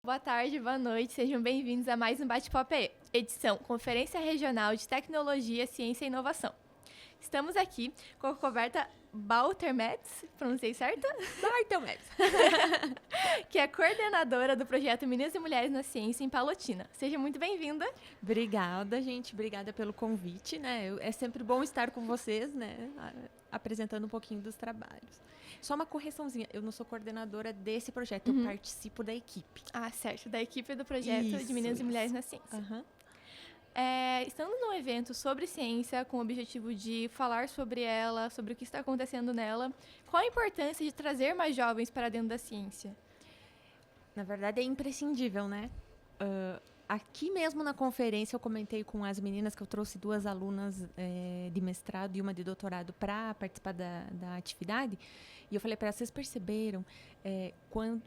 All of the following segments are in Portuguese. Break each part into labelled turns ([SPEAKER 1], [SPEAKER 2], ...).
[SPEAKER 1] Boa tarde, boa noite, sejam bem-vindos a mais um Bate-Papo E, edição Conferência Regional de Tecnologia, Ciência e Inovação. Estamos aqui com a Roberta Baltermetz, pronunciei certo?
[SPEAKER 2] Baltermetz.
[SPEAKER 1] Que é coordenadora do projeto Meninas e Mulheres na Ciência em Palotina. Seja muito bem-vinda.
[SPEAKER 2] Obrigada, gente. Obrigada pelo convite, né? É sempre bom estar com vocês, né? Apresentando um pouquinho dos trabalhos. Só uma correçãozinha, eu não sou coordenadora desse projeto, eu participo da equipe.
[SPEAKER 1] Ah, certo, da equipe do projeto de Meninas e Mulheres na Ciência. Estando num evento sobre ciência, com o objetivo de falar sobre ela, sobre o que está acontecendo nela, qual a importância de trazer mais jovens para dentro da ciência?
[SPEAKER 2] Na verdade, é imprescindível, né? Aqui mesmo na conferência eu comentei com as meninas que eu trouxe 2 alunas de mestrado e uma de doutorado para participar da atividade. E eu falei para elas, vocês perceberam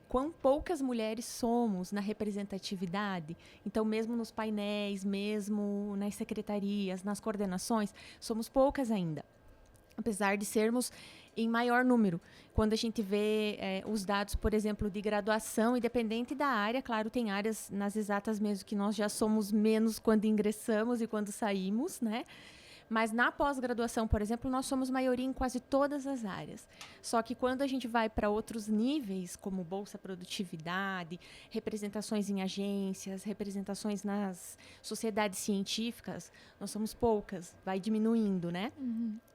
[SPEAKER 2] quão poucas mulheres somos na representatividade? Então, mesmo nos painéis, mesmo nas secretarias, nas coordenações, somos poucas ainda. Apesar de sermos em maior número. Quando a gente vê os dados, por exemplo, de graduação, independente da área, claro, tem áreas nas exatas mesmo que nós já somos menos quando ingressamos e quando saímos, né? Mas na pós-graduação, por exemplo, nós somos maioria em quase todas as áreas. Só que quando a gente vai para outros níveis, como Bolsa Produtividade, representações em agências, representações nas sociedades científicas, nós somos poucas, vai diminuindo, né?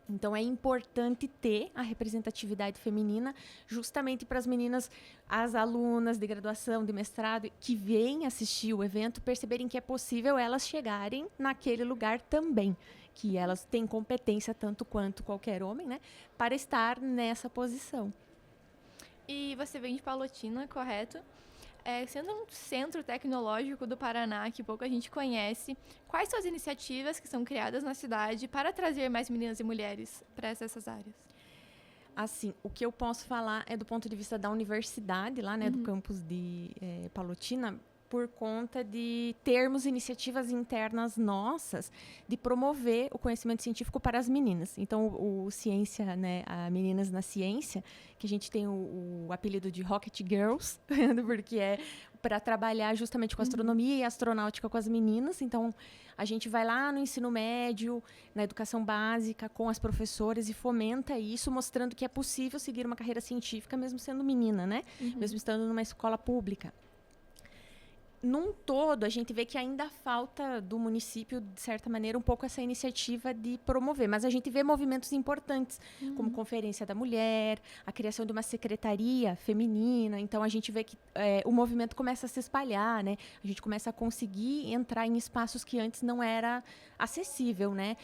[SPEAKER 2] Então, é importante ter a representatividade feminina justamente para as meninas, as alunas de graduação, de mestrado, que vêm assistir o evento, perceberem que é possível elas chegarem naquele lugar também, que elas têm competência tanto quanto qualquer homem, né, para estar nessa posição.
[SPEAKER 1] E você vem de Palotina, correto? Sendo um centro tecnológico do Paraná que pouca gente conhece, quais são as iniciativas que são criadas na cidade para trazer mais meninas e mulheres para essas áreas?
[SPEAKER 2] Assim, o que eu posso falar é do ponto de vista da universidade, lá, né, do campus de Palotina, por conta de termos iniciativas internas nossas de promover o conhecimento científico para as meninas. Então, o Ciência, né, a Meninas na Ciência, que a gente tem o apelido de Rocket Girls, porque é para trabalhar justamente com astronomia e astronáutica com as meninas. Então, a gente vai lá no ensino médio, na educação básica, com as professoras e fomenta isso, mostrando que é possível seguir uma carreira científica mesmo sendo menina, né? Mesmo estando numa escola pública. Num todo, a gente vê que ainda falta do município, de certa maneira, um pouco essa iniciativa de promover. Mas a gente vê movimentos importantes, como Conferência da Mulher, a criação de uma secretaria feminina. Então, a gente vê que o movimento começa a se espalhar, né? A gente começa a conseguir entrar em espaços que antes não era acessível, né?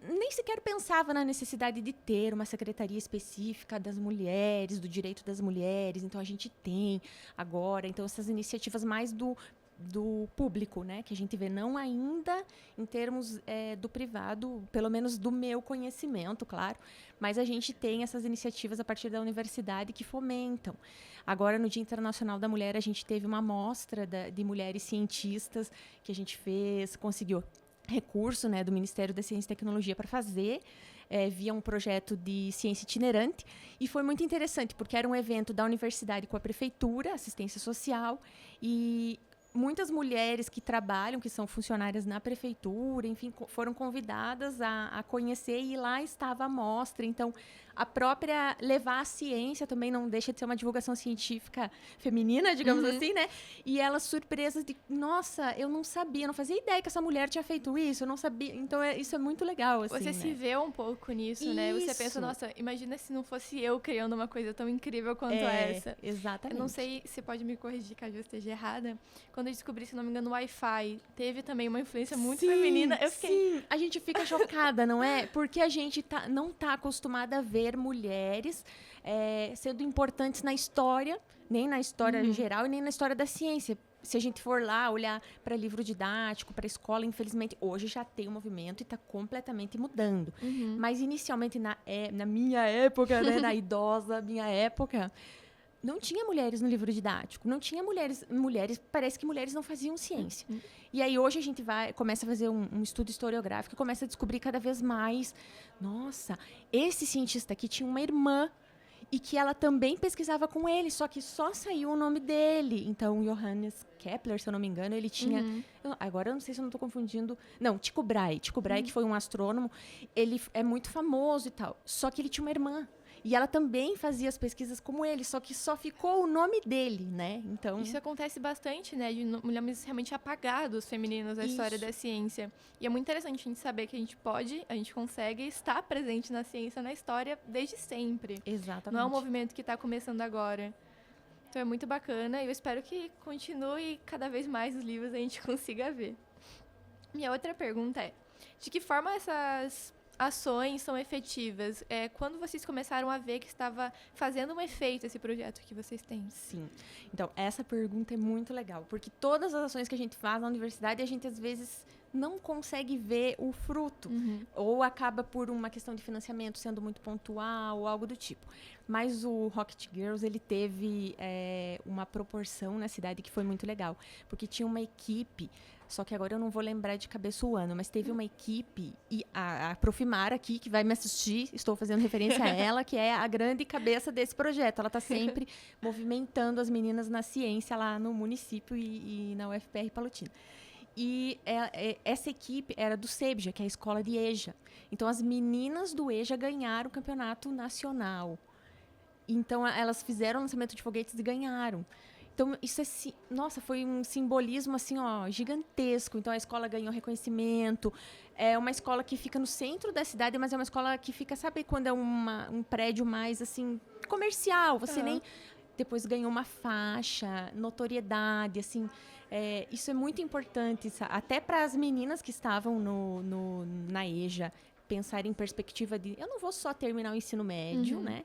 [SPEAKER 2] Nem sequer pensava na necessidade de ter uma secretaria específica das mulheres, do direito das mulheres. Então, a gente tem agora. Então, essas iniciativas mais do público, né, que a gente vê, não ainda em termos do privado, pelo menos do meu conhecimento, claro, mas a gente tem essas iniciativas a partir da universidade que fomentam. Agora, no Dia Internacional da Mulher, a gente teve uma amostra de mulheres cientistas que a gente conseguiu recurso, né, do Ministério da Ciência e Tecnologia para fazer, via um projeto de ciência itinerante, e foi muito interessante, porque era um evento da universidade com a prefeitura, assistência social, e muitas mulheres que trabalham, que são funcionárias na prefeitura, enfim, foram convidadas a conhecer, e lá estava a mostra. Então, a própria levar a ciência também não deixa de ser uma divulgação científica feminina, digamos assim, né? E elas surpresas de, nossa, eu não sabia, não fazia ideia que essa mulher tinha feito isso, eu não sabia. Então, isso é muito legal, assim,
[SPEAKER 1] Você se vê um pouco nisso, né? Você pensa, nossa, imagina se não fosse eu criando uma coisa tão incrível quanto essa.
[SPEAKER 2] Exatamente.
[SPEAKER 1] Eu não sei, você pode me corrigir caso eu esteja errada. Quando eu descobri, se não me engano, o Wi-Fi teve também uma influência muito feminina. Eu fiquei...
[SPEAKER 2] Sim, a gente fica chocada, não é? Porque a gente não está acostumada a ver mulheres sendo importantes na história, nem na história geral e nem na história da ciência. Se a gente for lá olhar para livro didático, para escola, infelizmente, hoje já tem um movimento e está completamente mudando. Mas, inicialmente, na minha época, né, na idosa minha época, não tinha mulheres no livro didático, não tinha mulheres, parece que mulheres não faziam ciência. E aí hoje a gente começa a fazer um estudo historiográfico e começa a descobrir cada vez mais, nossa, esse cientista aqui tinha uma irmã, e que ela também pesquisava com ele, só que só saiu o nome dele. Então, Johannes Kepler, se eu não me engano, ele tinha... Agora, eu não sei se eu não estou confundindo... Não, Tycho Brahe. Tycho Brahe, que foi um astrônomo, ele é muito famoso e tal. Só que ele tinha uma irmã. E ela também fazia as pesquisas como ele, só que só ficou o nome dele, né? Então...
[SPEAKER 1] Isso acontece bastante, né? De mulheres realmente apagados femininos da história da ciência. E é muito interessante a gente saber que a gente consegue estar presente na ciência, na história, desde sempre.
[SPEAKER 2] Exatamente.
[SPEAKER 1] Não é um movimento que está começando agora. Então é muito bacana e eu espero que continue cada vez mais os livros a gente consiga ver. Minha outra pergunta é, de que forma essas ações são efetivas? Quando vocês começaram a ver que estava fazendo um efeito esse projeto que vocês têm?
[SPEAKER 2] Sim. Então, essa pergunta é muito legal, porque todas as ações que a gente faz na universidade, a gente às vezes não consegue ver o fruto, ou acaba por uma questão de financiamento sendo muito pontual, ou algo do tipo. Mas o Rocket Girls, ele teve uma proporção na cidade que foi muito legal, porque tinha uma equipe, só que agora eu não vou lembrar de cabeça o ano, mas teve uma equipe, e a Profimar aqui, que vai me assistir, estou fazendo referência a ela, que é a grande cabeça desse projeto. Ela está sempre movimentando as meninas na ciência lá no município e na UFPR Palotina. E essa equipe era do SEBJA, que é a escola de EJA. Então, as meninas do EJA ganharam o campeonato nacional. Então, elas fizeram o lançamento de foguetes e ganharam. Então, isso nossa, foi um simbolismo assim, ó, gigantesco. Então, a escola ganhou reconhecimento. É uma escola que fica no centro da cidade, mas é uma escola que fica, sabe, quando é um prédio mais, assim, comercial. Você nem... Depois ganhou uma faixa, notoriedade, assim. Isso é muito importante, até para as meninas que estavam na EJA, pensar em perspectiva de... Eu não vou só terminar o ensino médio, né?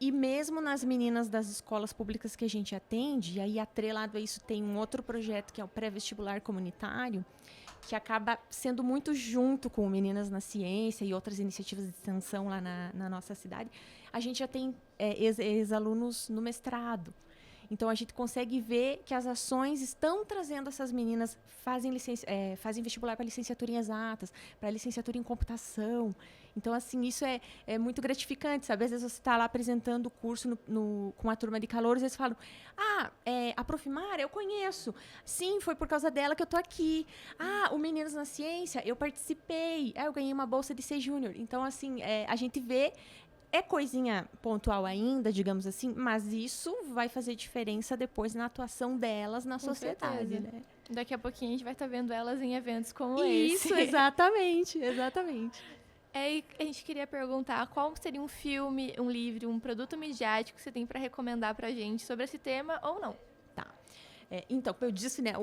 [SPEAKER 2] E mesmo nas meninas das escolas públicas que a gente atende, e aí atrelado a isso tem um outro projeto que é o pré-vestibular comunitário, que acaba sendo muito junto com Meninas na Ciência e outras iniciativas de extensão lá na nossa cidade. A gente já tem ex-alunos no mestrado. Então, a gente consegue ver que as ações estão trazendo essas meninas, fazem vestibular para licenciatura em exatas, para licenciatura em computação. Então, assim, isso é muito gratificante, sabe? Às vezes você está lá apresentando o curso com a turma de calouros e eles falam, a Profimar, eu conheço. Sim, foi por causa dela que eu estou aqui. O Meninas na Ciência, eu participei. Eu ganhei uma bolsa de ser júnior. Então, assim, a gente vê... É coisinha pontual ainda, digamos assim, mas isso vai fazer diferença depois na atuação delas na sociedade, né?
[SPEAKER 1] Daqui a pouquinho a gente vai estar vendo elas em eventos como esse.
[SPEAKER 2] Isso, exatamente, exatamente.
[SPEAKER 1] E a gente queria perguntar qual seria um filme, um livro, um produto midiático que você tem para recomendar pra gente sobre esse tema ou não?
[SPEAKER 2] Então, eu disse, né,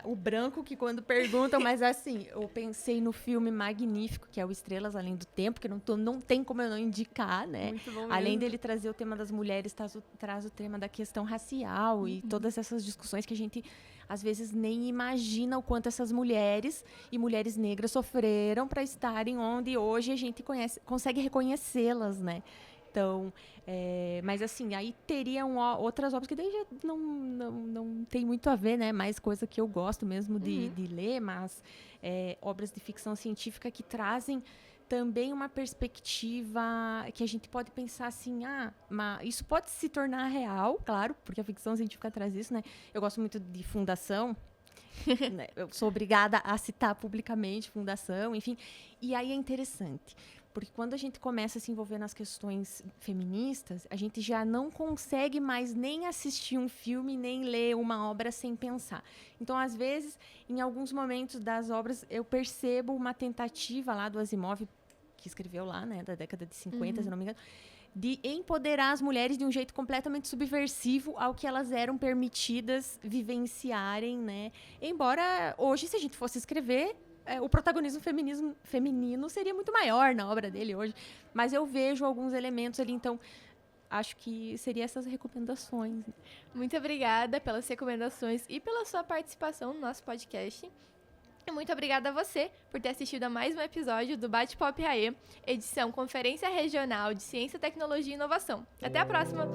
[SPEAKER 2] o branco que quando perguntam, mas assim, eu pensei no filme magnífico, que é o Estrelas Além do Tempo, que não tem como eu não indicar, né?
[SPEAKER 1] Muito bom mesmo.
[SPEAKER 2] Além dele trazer o tema das mulheres, traz o tema da questão racial e todas essas discussões que a gente, às vezes, nem imagina o quanto essas mulheres e mulheres negras sofreram para estarem onde hoje a gente consegue reconhecê-las, né? Então, mas assim, aí teriam outras obras que daí já não tem muito a ver, né? Mais coisa que eu gosto mesmo de ler, mas obras de ficção científica que trazem também uma perspectiva que a gente pode pensar assim, isso pode se tornar real, claro, porque a ficção científica traz isso, né? Eu gosto muito de Fundação, né? Eu sou obrigada a citar publicamente Fundação, enfim, e aí é interessante. Porque quando a gente começa a se envolver nas questões feministas, a gente já não consegue mais nem assistir um filme, nem ler uma obra sem pensar. Então, às vezes, em alguns momentos das obras, eu percebo uma tentativa lá do Asimov, que escreveu lá, né, da década de 50, se não me engano, de empoderar as mulheres de um jeito completamente subversivo ao que elas eram permitidas vivenciarem, né? Embora hoje, se a gente fosse escrever... o protagonismo feminino seria muito maior na obra dele hoje. Mas eu vejo alguns elementos ali, então acho que seriam essas recomendações.
[SPEAKER 1] Muito obrigada pelas recomendações e pela sua participação no nosso podcast. E muito obrigada a você por ter assistido a mais um episódio do Bate-Pop AE, edição Conferência Regional de Ciência, Tecnologia e Inovação. Até a próxima!